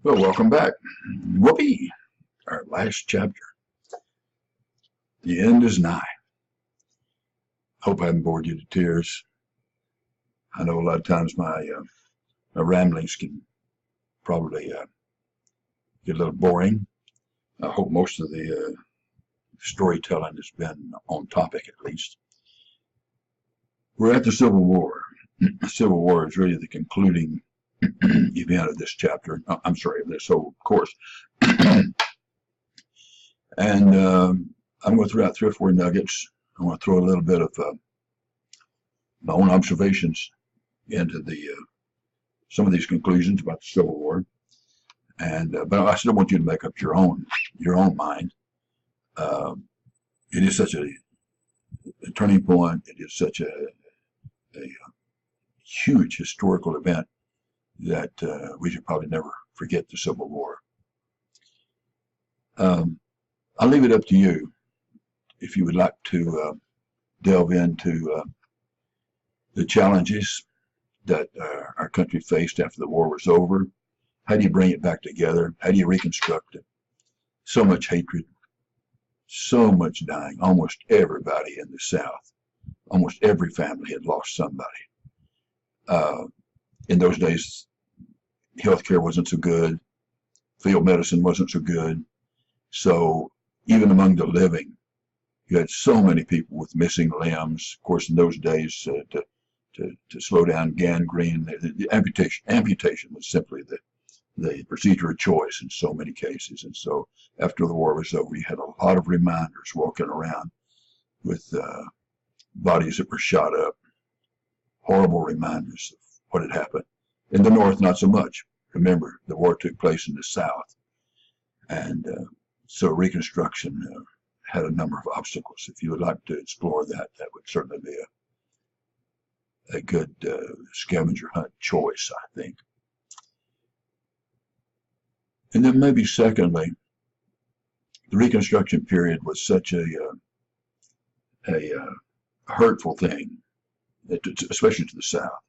Well, welcome back. Whoopee! Our last chapter. The end is nigh. Hope I haven't bored you to tears. I know a lot of times my ramblings can probably get a little boring. I hope most of the storytelling has been on topic at least. We're at the Civil War. The Civil War is really the concluding event of this chapter. I'm sorry, of this whole course. And I'm going to throw out 3 or 4 nuggets. I want to throw a little bit of my own observations into some of these conclusions about the Civil War, and but I still want you to make up your own mind. It is such a turning point. It is such a huge historical event that we should probably never forget the Civil War. I'll leave it up to you if you would like to delve into the challenges that our country faced after the war was over. How do you bring it back together? How do you reconstruct it? So much hatred, so much dying. Almost everybody in the South, almost every family had lost somebody. In those days, healthcare wasn't so good. Field medicine wasn't so good. So even among the living, you had so many people with missing limbs. Of course, in those days, to slow down gangrene, the amputation was simply the procedure of choice in so many cases. And so after the war was over, you had a lot of reminders walking around with bodies that were shot up, horrible reminders of what had happened. In the North, not so much. Remember, the war took place in the South. And so Reconstruction had a number of obstacles. If you would like to explore that, that would certainly be a good scavenger hunt choice, I think. And then maybe secondly, the Reconstruction period was such a hurtful thing, especially to the South.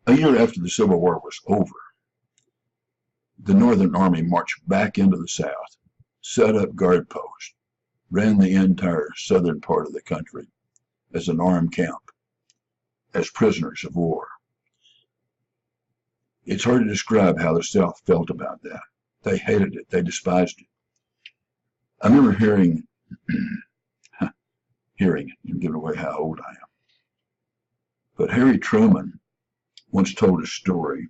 A year after the Civil War was over, the Northern Army marched back into the South, set up guard posts, ran the entire southern part of the country as an armed camp, as prisoners of war. It's hard to describe how the South felt about that. They hated it. They despised it. I remember hearing, I'm giving away how old I am, but Harry Truman once told a story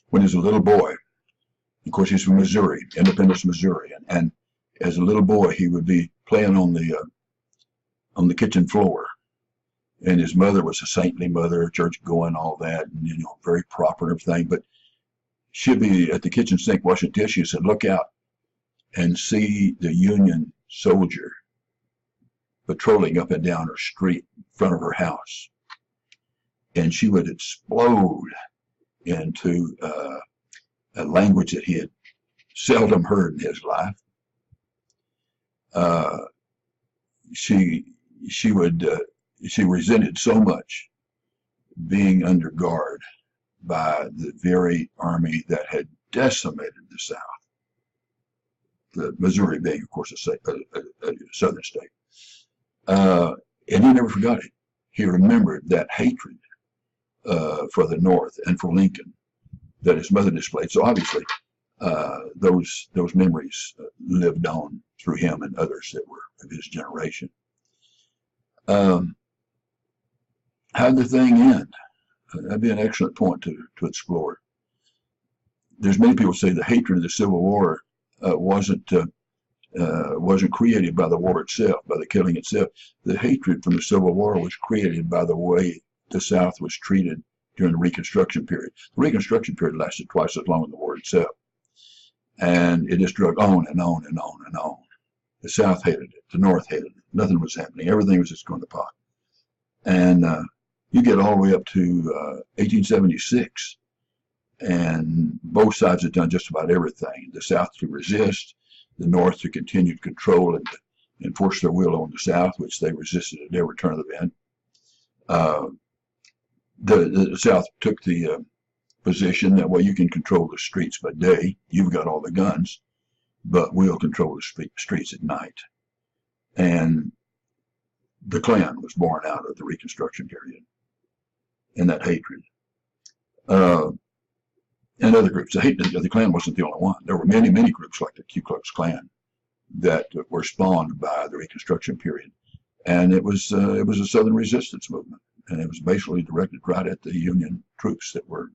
when he was a little boy. Of course, he's from Missouri, Independence, Missouri, and as a little boy, he would be playing on the kitchen floor, and his mother was a saintly mother, church going, all that, and very proper and everything. But she'd be at the kitchen sink washing dishes and look out and see the Union soldier patrolling up and down her street in front of her house, and she would explode into a language that he had seldom heard in his life. She resented so much being under guard by the very army that had decimated the South. The Missouri being, of course, a southern state. And he never forgot it. He remembered that hatred for the North and for Lincoln that his mother displayed. So obviously, those memories lived on through him and others that were of his generation. How did the thing end? That'd be an excellent point to explore. There's many people say the hatred of the Civil War wasn't created by the war itself, by the killing itself. The hatred from the Civil War was created by the way the South was treated during the Reconstruction period. The Reconstruction period lasted twice as long as the war itself. And it just drug on and on and on and on. The South hated it. The North hated it. Nothing was happening. Everything was just going to pot. And you get all the way up to 1876, and both sides had done just about everything. The South to resist, the North to continue to control and to enforce their will on the South, which they resisted at every turn of the event. The South took the position that, well, you can control the streets by day. You've got all the guns, but we'll control the streets at night. And the Klan was born out of the Reconstruction period and that hatred. And other groups. The Klan wasn't the only one. There were many, many groups like the Ku Klux Klan that were spawned by the Reconstruction period. And it was a Southern resistance movement. And it was basically directed right at the Union troops that were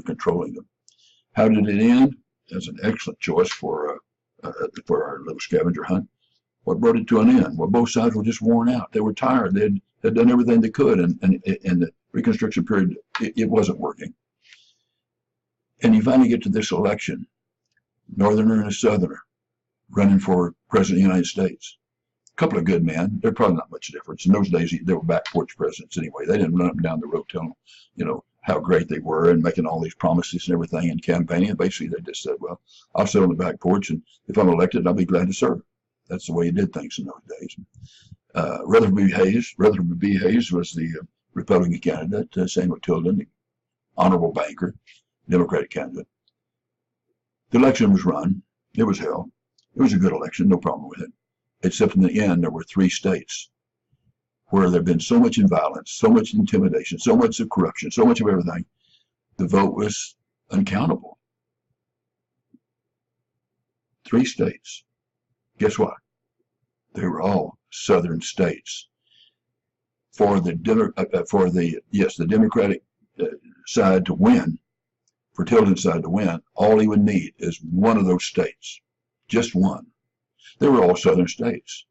controlling them. How did it end? That's an excellent choice for our little scavenger hunt. What brought it to an end? Well, both sides were just worn out. They were tired. They'd done everything they could, and the Reconstruction period, it wasn't working. And you finally get to this election, Northerner and a Southerner, running for President of the United States. A couple of good men. There's probably not much difference. In those days, they were back porch presidents anyway. They didn't run up and down the road telling them, how great they were and making all these promises and everything in campaigning. And basically, they just said, well, I'll sit on the back porch, and if I'm elected, I'll be glad to serve. That's the way you did things in those days. Rutherford B. Hayes was the Republican candidate. Samuel Tilden, the honorable banker, Democratic candidate. The election was run. It was held. It was a good election, no problem with it. Except in the end, there were 3 states where there had been so much violence, so much intimidation, so much of corruption, so much of everything. The vote was uncountable. 3 states. Guess what? They were all Southern states. For the Democratic side to win, for Tilden's side to win, all he would need is one of those states, just one. They were all Southern states.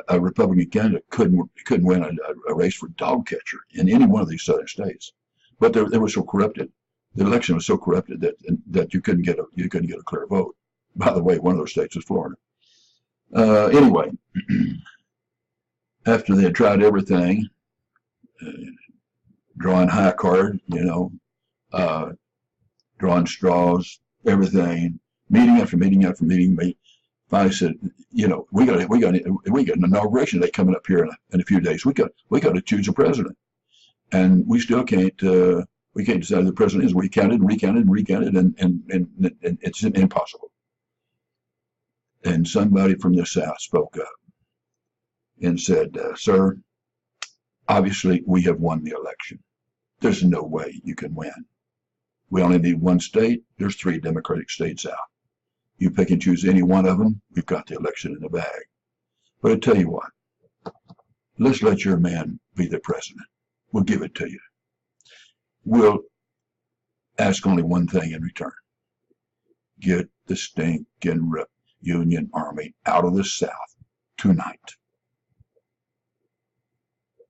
A Republican candidate couldn't win a race for dog catcher in any one of these Southern states, but they were so corrupted. The election was so corrupted that you couldn't get a clear vote. By the way, one of those states was Florida. Anyway, after they had tried everything, drawing high card, drawing straws, everything, meeting after meeting after meeting, finally said, we got an inauguration day coming up here in a few days. We got to choose a president, and we still can't. We can't decide who the president is. We counted and recounted and recounted, and it's impossible. And somebody from the South spoke up and said, "Sir, obviously we have won the election. There's no way you can win. We only need one state. There's 3 Democratic states out. You pick and choose any one of them, we've got the election in the bag. But I tell you what, let's let your man be the president. We'll give it to you. We'll ask only one thing in return. Get the stinking Union Army out of the South tonight."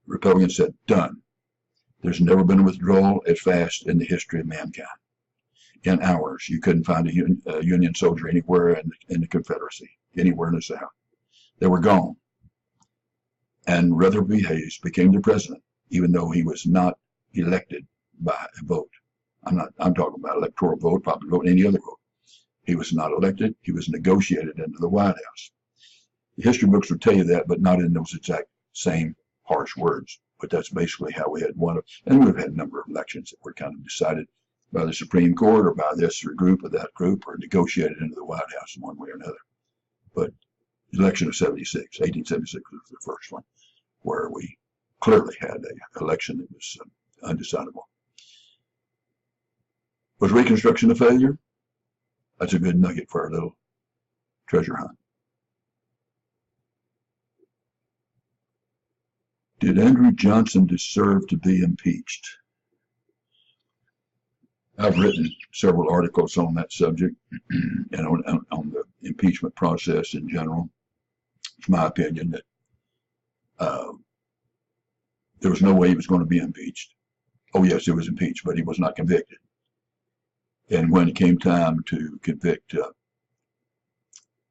Republicans said, done. There's never been a withdrawal as fast in the history of mankind. In hours, you couldn't find a Union soldier anywhere in the Confederacy, anywhere in the South. They were gone. And Rutherford B. Hayes became the president, even though he was not elected by a vote. I'm talking about electoral vote, popular vote, any other vote. He was not elected. He was negotiated into the White House. The history books would tell you that, but not in those exact same harsh words. But that's basically how we had won. And we've had a number of elections that were kind of decided by the Supreme Court or by this or group or that group, or negotiated into the White House in one way or another. But the election of 1876 was the first one where we clearly had an election that was undecidable. Was Reconstruction a failure? That's a good nugget for our little treasure hunt. Did Andrew Johnson deserve to be impeached? I've written several articles on that subject and on the impeachment process in general. It's my opinion that there was no way he was going to be impeached. Oh, yes, he was impeached, but he was not convicted. And when it came time to convict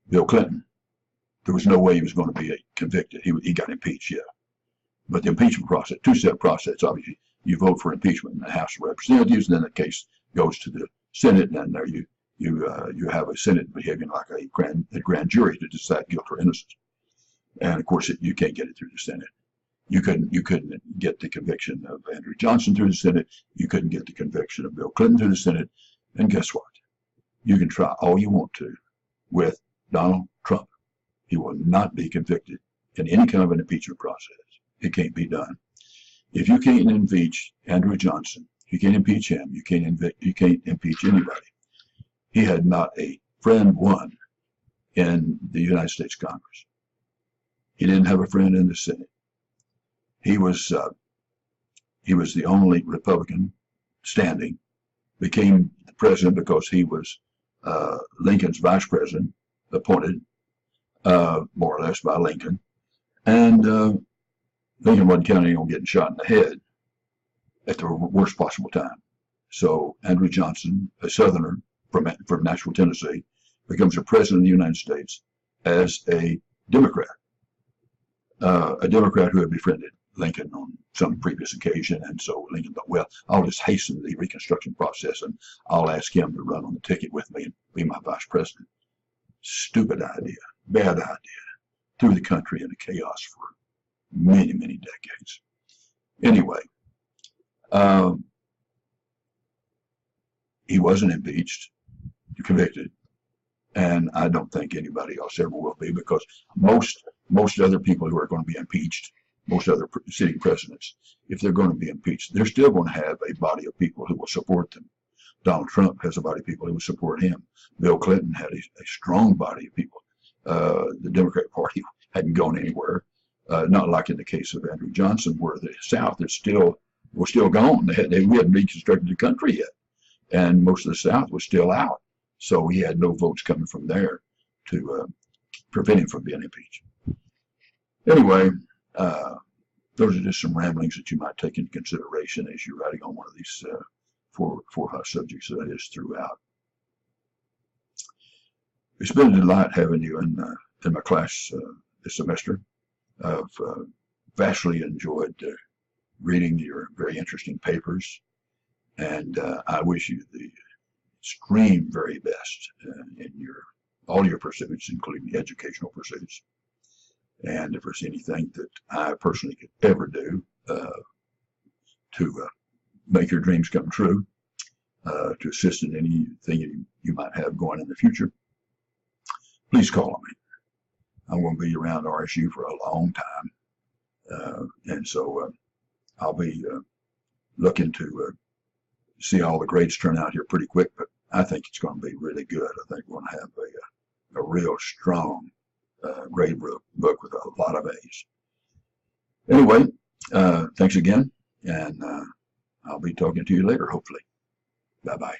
Bill Clinton, there was no way he was going to be convicted. He got impeached, yeah. But the impeachment process, 2-step process, obviously, you vote for impeachment in the House of Representatives, and then the case goes to the Senate, and then there you have a Senate behaving like a grand jury to decide guilt or innocence. And of course, you can't get it through the Senate. You couldn't get the conviction of Andrew Johnson through the Senate. You couldn't get the conviction of Bill Clinton through the Senate. And guess what? You can try all you want to with Donald Trump. He will not be convicted in any kind of an impeachment process. It can't be done. If you can't impeach Andrew Johnson, you can't impeach him. You can't impeach anybody. He had not a friend one in the United States Congress. He didn't have a friend in the Senate. He was the only Republican standing. Became the president because he was Lincoln's vice president, appointed more or less by Lincoln, and Lincoln wasn't counting on getting shot in the head at the worst possible time. So Andrew Johnson, a Southerner from Nashville, Tennessee, becomes the president of the United States as a Democrat who had befriended Lincoln on some previous occasion. And so Lincoln thought, well, I'll just hasten the Reconstruction process and I'll ask him to run on the ticket with me and be my vice president. Stupid idea, bad idea, threw the country into chaos for many, many decades. Anyway, he wasn't impeached, convicted, and I don't think anybody else ever will be, because most other people who are going to be impeached, most other sitting presidents, if they're going to be impeached, they're still going to have a body of people who will support them. Donald Trump has a body of people who will support him. Bill Clinton had a strong body of people. The Democratic Party hadn't gone anywhere, not like in the case of Andrew Johnson, where the South was still gone. We hadn't reconstructed the country yet, and most of the South was still out. So he had no votes coming from there to prevent him from being impeached. Anyway, those are just some ramblings that you might take into consideration as you're writing on one of these four hot subjects that I just threw out. It's been a delight having you in my class this semester. I've vastly enjoyed reading your very interesting papers, and I wish you the extreme very best in all your pursuits, including the educational pursuits. And if there's anything that I personally could ever do to make your dreams come true, to assist in anything you might have going in the future, please call on me. I'm going to be around RSU for a long time, and so I'll be looking to see all the grades turn out here pretty quick, but I think it's going to be really good. I think we're going to have a real strong grade book with a lot of A's. Anyway, thanks again, and I'll be talking to you later, hopefully. Bye-bye.